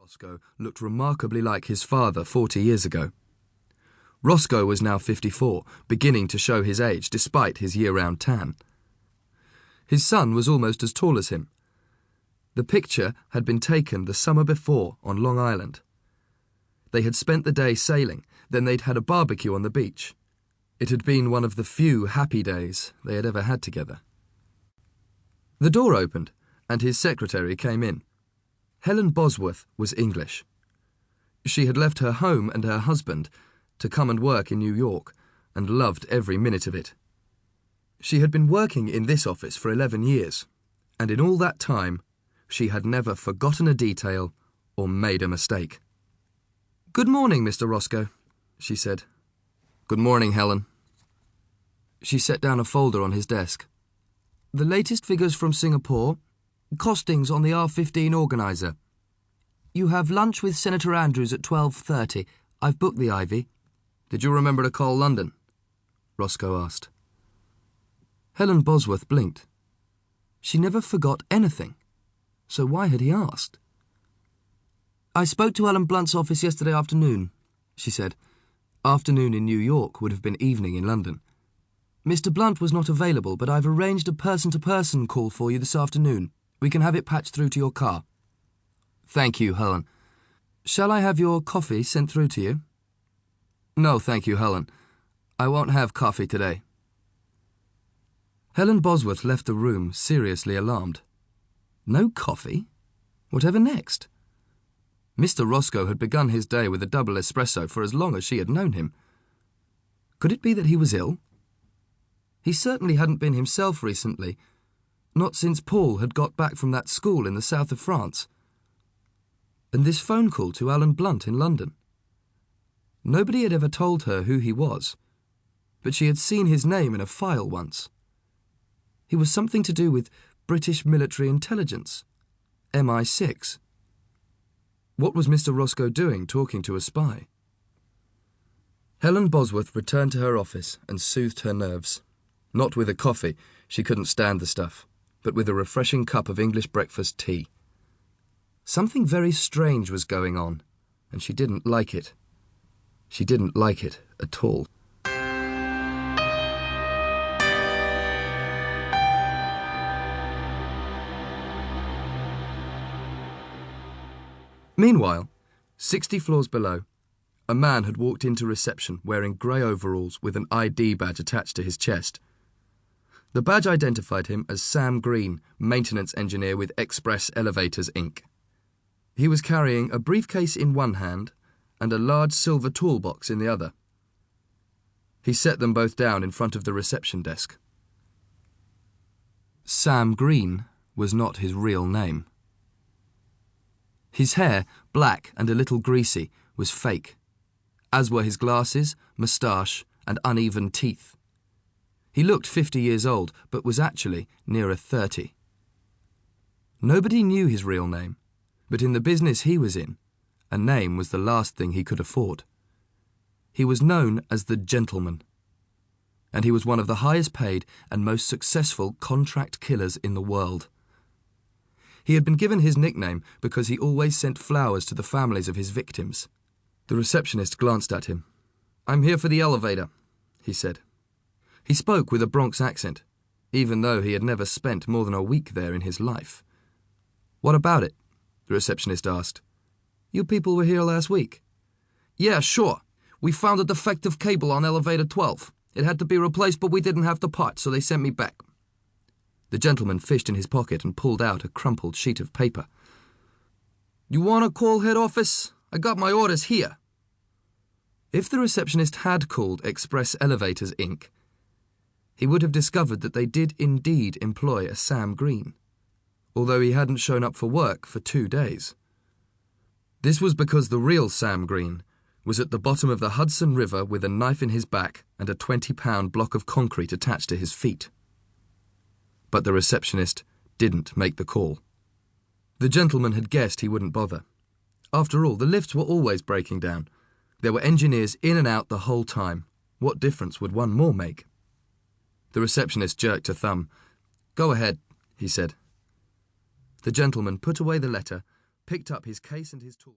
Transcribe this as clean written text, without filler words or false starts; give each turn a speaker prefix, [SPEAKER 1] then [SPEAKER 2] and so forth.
[SPEAKER 1] Roscoe looked remarkably like his father 40 years ago. Roscoe was now 54, beginning to show his age despite his year-round tan. His son was almost as tall as him. The picture had been taken the summer before on Long Island. They had spent the day sailing, then they'd had a barbecue on the beach. It had been one of the few happy days they had ever had together. The door opened, and his secretary came in. Helen Bosworth was English. She had left her home and her husband to come and work in New York, and loved every minute of it. She had been working in this office for 11 years, and in all that time, she had never forgotten a detail or made a mistake. "Good morning, Mr. Roscoe," she said. "Good morning, Helen." She set down a folder on his desk. "The latest figures from Singapore. Costings on the R-15 organizer. You have lunch with Senator Andrews at 12:30. I've booked the Ivy." "Did you remember to call London?" Roscoe asked. Helen Bosworth blinked. She never forgot anything, so why had he asked? "I spoke to Alan Blunt's office yesterday afternoon," she said. Afternoon in New York would have been evening in London. "Mr. Blunt was not available, but I've arranged a person-to-person call for you this afternoon. We can have it patched through to your car." "Thank you, Helen. Shall I have your coffee sent through to you?" "No, thank you, Helen. I won't have coffee today." Helen Bosworth left the room seriously alarmed. No coffee? Whatever next? Mr. Roscoe had begun his day with a double espresso for as long as she had known him. Could it be that he was ill? He certainly hadn't been himself recently, not since Paul had got back from that school in the south of France. And this phone call to Alan Blunt in London. Nobody had ever told her who he was, but she had seen his name in a file once. He was something to do with British military intelligence, MI6. What was Mr. Roscoe doing talking to a spy? Helen Bosworth returned to her office and soothed her nerves. Not with a coffee, she couldn't stand the stuff, but with a refreshing cup of English breakfast tea. Something very strange was going on, and she didn't like it. She didn't like it at all. Meanwhile, 60 floors below, a man had walked into reception wearing grey overalls with an ID badge attached to his chest. The badge identified him as Sam Green, maintenance engineer with Express Elevators, Inc. He was carrying a briefcase in one hand and a large silver toolbox in the other. He set them both down in front of the reception desk. Sam Green was not his real name. His hair, black and a little greasy, was fake, as were his glasses, moustache, and uneven teeth. He looked 50 years old, but was actually nearer 30. Nobody knew his real name, but in the business he was in, a name was the last thing he could afford. He was known as the Gentleman, and he was one of the highest paid and most successful contract killers in the world. He had been given his nickname because he always sent flowers to the families of his victims. The receptionist glanced at him. "I'm here for the elevator," he said. He spoke with a Bronx accent, even though he had never spent more than a week there in his life. "What about it?" the receptionist asked. "You people were here last week." "Yeah, sure. We found a defective cable on elevator 12. It had to be replaced, but we didn't have the part, so they sent me back." The gentleman fished in his pocket and pulled out a crumpled sheet of paper. "You want to call head office? I got my orders here." If the receptionist had called Express Elevators, Inc., he would have discovered that they did indeed employ a Sam Green, although he hadn't shown up for work for 2 days. This was because the real Sam Green was at the bottom of the Hudson River with a knife in his back and a 20-pound block of concrete attached to his feet. But the receptionist didn't make the call. The gentleman had guessed he wouldn't bother. After all, the lifts were always breaking down. There were engineers in and out the whole time. What difference would one more make? The receptionist jerked a thumb. "Go ahead," he said. The gentleman put away the letter, picked up his case and his tool.